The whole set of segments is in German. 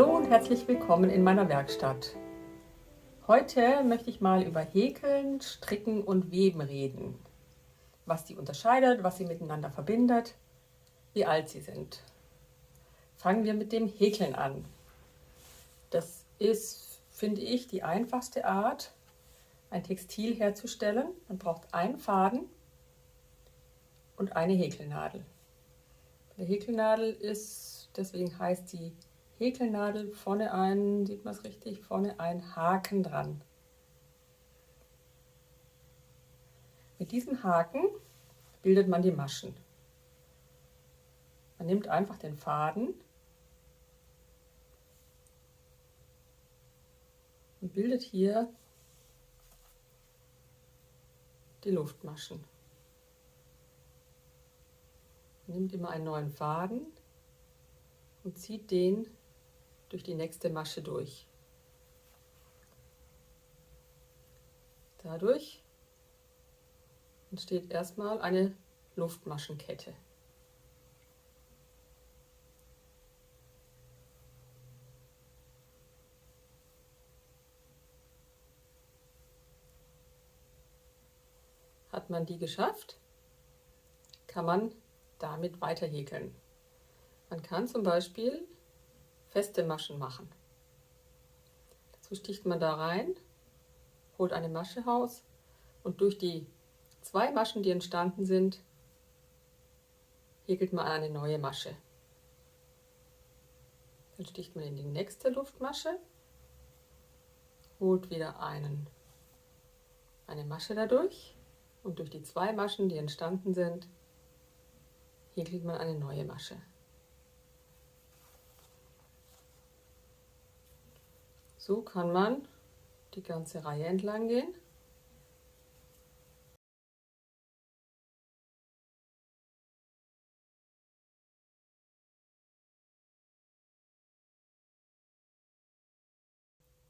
Hallo und herzlich willkommen in meiner Werkstatt. Heute möchte ich mal über Häkeln, Stricken und Weben reden. Was sie unterscheidet, was sie miteinander verbindet, wie alt sie sind. Fangen wir mit dem Häkeln an. Das ist, finde ich, die einfachste Art, ein Textil herzustellen. Man braucht einen Faden und eine Häkelnadel. Bei der Häkelnadel ist, deswegen heißt sie Häkelnadel, vorne ein, sieht man es richtig, vorne ein Haken dran. Mit diesem Haken bildet man die Maschen. Man nimmt einfach den Faden und bildet hier die Luftmaschen. Man nimmt immer einen neuen Faden und zieht den durch die nächste Masche durch. Dadurch entsteht erstmal eine Luftmaschenkette. Hat man die geschafft, kann man damit weiter häkeln. Man kann zum Beispiel feste Maschen machen. Dazu sticht man da rein, holt eine Masche raus und durch die zwei Maschen, die entstanden sind, häkelt man eine neue Masche. Dann sticht man in die nächste Luftmasche, holt wieder eine Masche dadurch und durch die zwei Maschen, die entstanden sind, häkelt man eine neue Masche. So kann man die ganze Reihe entlang gehen.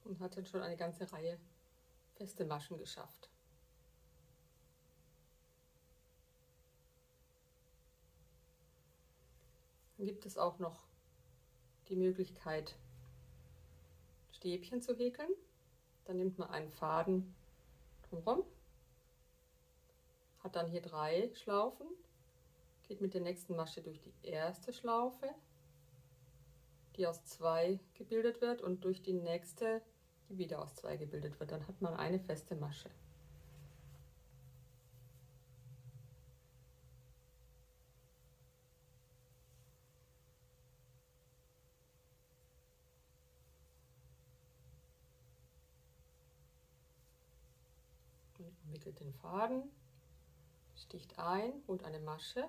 Und hat dann schon eine ganze Reihe feste Maschen geschafft. Dann gibt es auch noch die Möglichkeit, Stäbchen zu häkeln. Dann nimmt man einen Faden drumherum, hat dann hier 3 Schlaufen, geht mit der nächsten Masche durch die erste Schlaufe, die aus 2 gebildet wird, und durch die nächste, die wieder aus 2 gebildet wird. Dann hat man eine feste Masche. Man wickelt den Faden, sticht ein, holt eine Masche.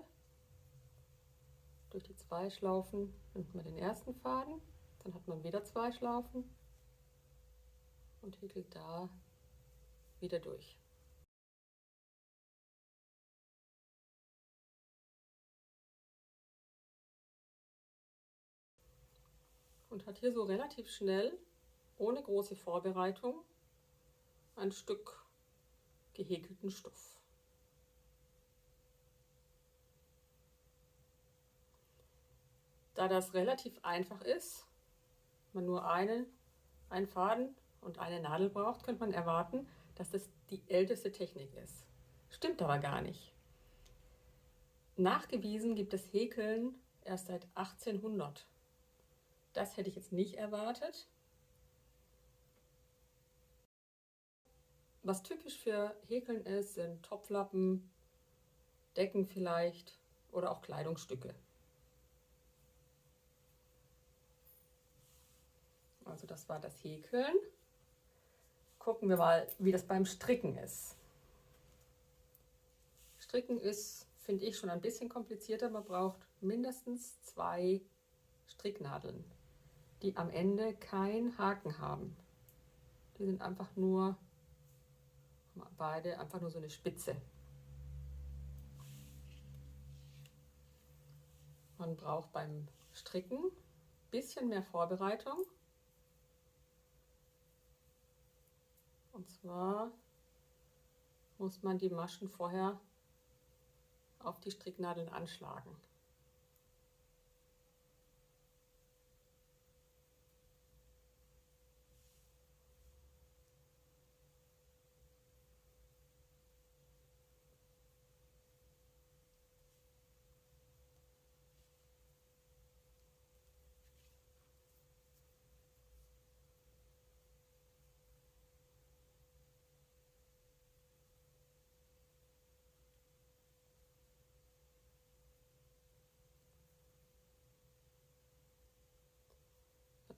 Durch die 2 Schlaufen nimmt man den ersten Faden, dann hat man wieder 2 Schlaufen und häkelt da wieder durch. Und hat hier so relativ schnell, ohne große Vorbereitung, ein Stück gehäkelten Stoff. Da das relativ einfach ist, man nur einen Faden und eine Nadel braucht, könnte man erwarten, dass das die älteste Technik ist. Stimmt aber gar nicht. Nachgewiesen gibt es Häkeln erst seit 1800. Das hätte ich jetzt nicht erwartet. Was typisch für Häkeln ist, sind Topflappen, Decken vielleicht oder auch Kleidungsstücke. Also das war das Häkeln. Gucken wir mal, wie das beim Stricken ist. Stricken ist, finde ich, schon ein bisschen komplizierter. Man braucht mindestens 2 Stricknadeln, die am Ende keinen Haken haben. Die sind einfach nur, beide einfach nur so eine Spitze. Man braucht beim Stricken ein bisschen mehr Vorbereitung. Und zwar muss man die Maschen vorher auf die Stricknadeln anschlagen.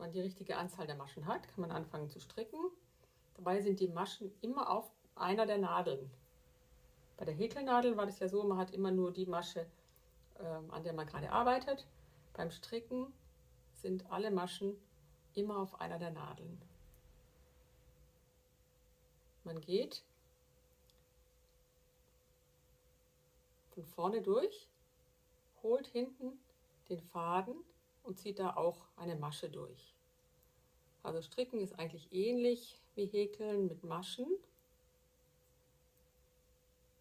man die richtige Anzahl der Maschen hat, kann man anfangen zu stricken. Dabei sind die Maschen immer auf einer der Nadeln. Bei der Häkelnadel war das ja so, man hat immer nur die Masche, an der man gerade arbeitet. Beim Stricken sind alle Maschen immer auf einer der Nadeln. Man geht von vorne durch, holt hinten den Faden und zieht da auch eine Masche durch. Also Stricken ist eigentlich ähnlich wie Häkeln mit Maschen,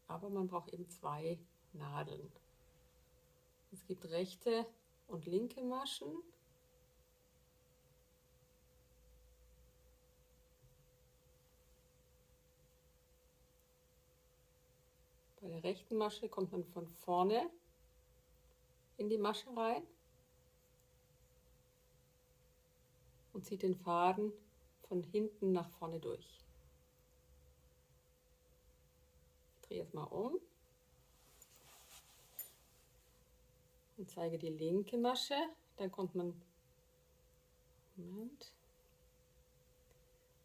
aber man braucht eben 2 Nadeln. Es gibt rechte und linke Maschen. Bei der rechten Masche kommt man von vorne in die Masche rein und zieht den Faden von hinten nach vorne durch. Ich drehe es mal um und zeige die linke Masche. Dann kommt man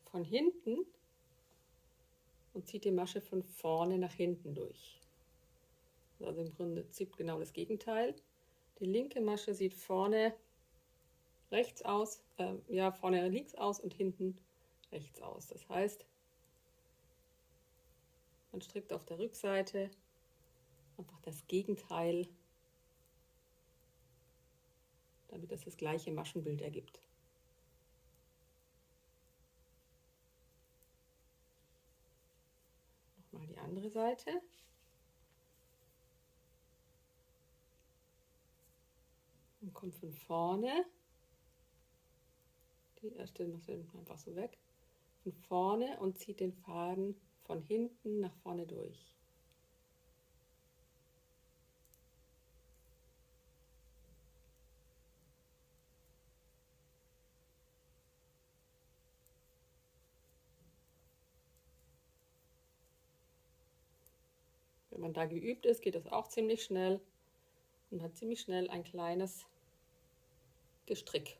von hinten und zieht die Masche von vorne nach hinten durch. Also im Prinzip genau das Gegenteil. Die linke Masche sieht vorne rechts aus, vorne links aus und hinten rechts aus. Das heißt, man strickt auf der Rückseite einfach das Gegenteil, damit es das gleiche Maschenbild ergibt. Nochmal die andere Seite. Und kommt von vorne. Die erste macht einfach so weg. Von vorne und zieht den Faden von hinten nach vorne durch. Wenn man da geübt ist, geht das auch ziemlich schnell und hat ziemlich schnell ein kleines Gestrick.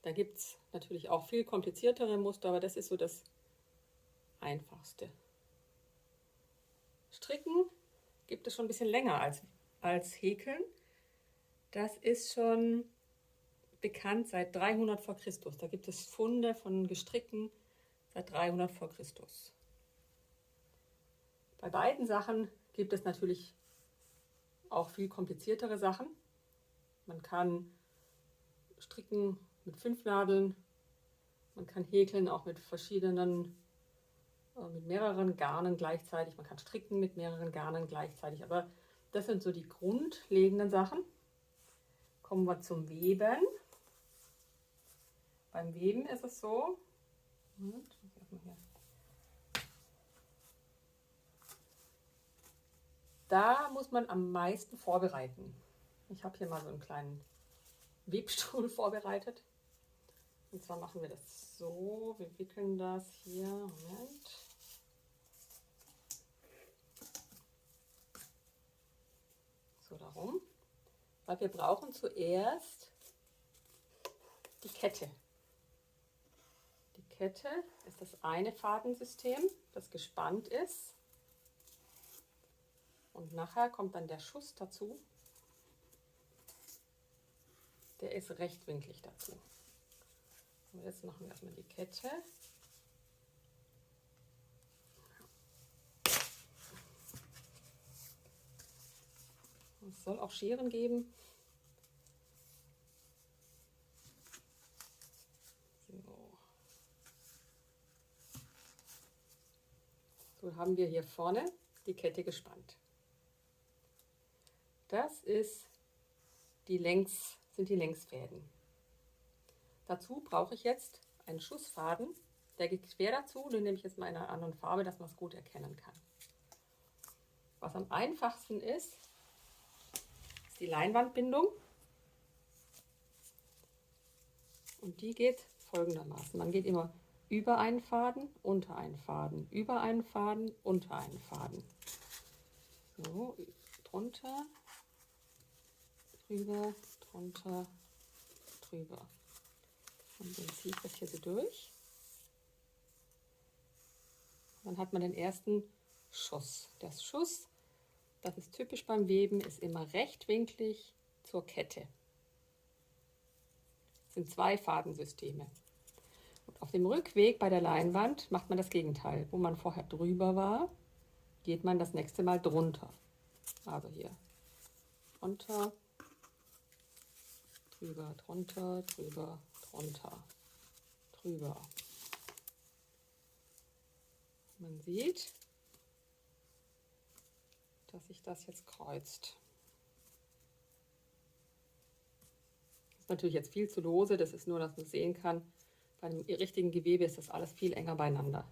Da gibt es natürlich auch viel kompliziertere Muster, aber das ist so das Einfachste. Stricken gibt es schon ein bisschen länger als Häkeln. Das ist schon bekannt seit 300 vor Christus. Da gibt es Funde von Gestricken seit 300 vor Christus. Bei beiden Sachen gibt es natürlich auch viel kompliziertere Sachen. Man kann stricken mit 5 Nadeln, man kann häkeln auch mit mit mehreren Garnen gleichzeitig, man kann stricken mit mehreren Garnen gleichzeitig, aber das sind so die grundlegenden Sachen. Kommen wir zum Weben. Beim Weben ist es so, da muss man am meisten vorbereiten. Ich habe hier mal so einen kleinen Webstuhl vorbereitet. Und zwar machen wir das so, wir wickeln das hier, Moment. So darum. Weil wir brauchen zuerst die Kette. Die Kette ist das eine Fadensystem, das gespannt ist. Und nachher kommt dann der Schuss dazu. Der ist rechtwinklig dazu. Und jetzt machen wir erstmal die Kette. Es soll auch Scheren geben. So haben wir hier vorne die Kette gespannt. Das sind die Längsfäden. Dazu brauche ich jetzt einen Schussfaden. Der geht quer dazu, den nehme ich jetzt mal in einer anderen Farbe, dass man es gut erkennen kann. Was am einfachsten ist die Leinwandbindung. Und die geht folgendermaßen. Man geht immer über einen Faden, unter einen Faden, über einen Faden, unter einen Faden. So, drunter, drüber, drunter, drüber. Und dann ziehe ich das hier so durch. Dann hat man den ersten Schuss. Der Schuss, das ist typisch beim Weben, ist immer rechtwinklig zur Kette. Das sind 2 Fadensysteme. Und auf dem Rückweg bei der Leinwand macht man das Gegenteil. Wo man vorher drüber war, geht man das nächste Mal drunter. Also hier drunter, drüber, drunter, drüber, drunter, drüber. Man sieht, dass sich das jetzt kreuzt. Das ist natürlich jetzt viel zu lose, das ist nur, dass man sehen kann, bei dem richtigen Gewebe ist das alles viel enger beieinander.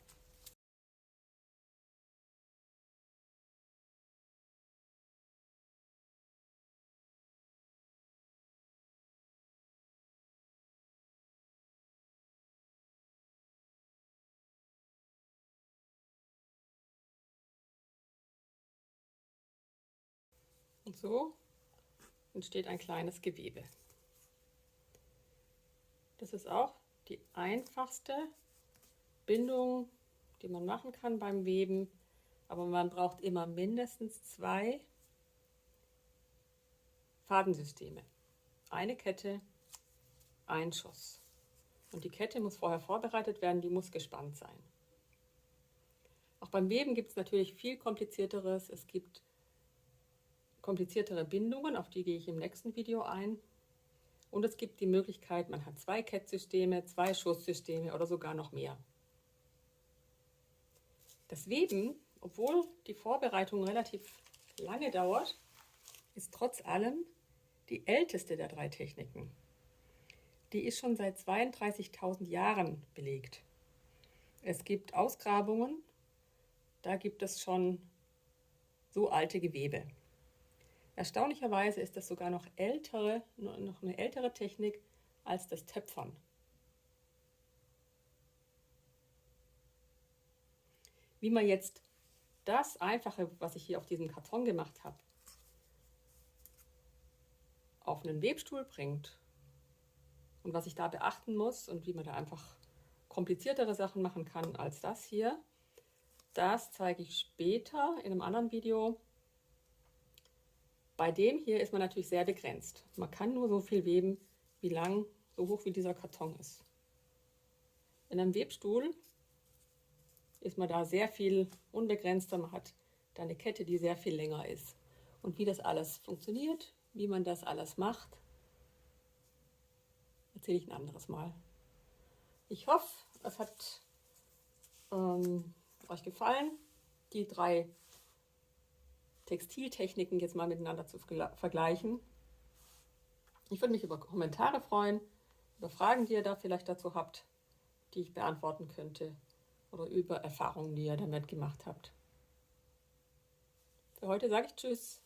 Und so entsteht ein kleines Gewebe. Das ist auch die einfachste Bindung, die man machen kann beim Weben, aber man braucht immer mindestens 2 Fadensysteme. Eine Kette, ein Schuss. Und die Kette muss vorher vorbereitet werden, die muss gespannt sein. Auch beim Weben gibt es natürlich viel komplizierteres. Es gibt kompliziertere Bindungen, auf die gehe ich im nächsten Video ein. Und es gibt die Möglichkeit, man hat 2 Kettsysteme, 2 Schusssysteme oder sogar noch mehr. Das Weben, obwohl die Vorbereitung relativ lange dauert, ist trotz allem die älteste der 3 Techniken. Die ist schon seit 32.000 Jahren belegt. Es gibt Ausgrabungen, da gibt es schon so alte Gewebe. Erstaunlicherweise ist das sogar noch eine ältere Technik als das Töpfern. Wie man jetzt das Einfache, was ich hier auf diesem Karton gemacht habe, auf einen Webstuhl bringt und was ich da beachten muss und wie man da einfach kompliziertere Sachen machen kann als das hier, das zeige ich später in einem anderen Video. Bei dem hier ist man natürlich sehr begrenzt. Man kann nur so viel weben, wie lang, so hoch wie dieser Karton ist. In einem Webstuhl ist man da sehr viel unbegrenzter. Man hat da eine Kette, die sehr viel länger ist. Und wie das alles funktioniert, wie man das alles macht, erzähle ich ein anderes Mal. Ich hoffe, es hat euch gefallen, die 3 Textiltechniken jetzt mal miteinander zu vergleichen. Ich würde mich über Kommentare freuen, über Fragen, die ihr da vielleicht dazu habt, die ich beantworten könnte, oder über Erfahrungen, die ihr damit gemacht habt. Für heute sage ich Tschüss.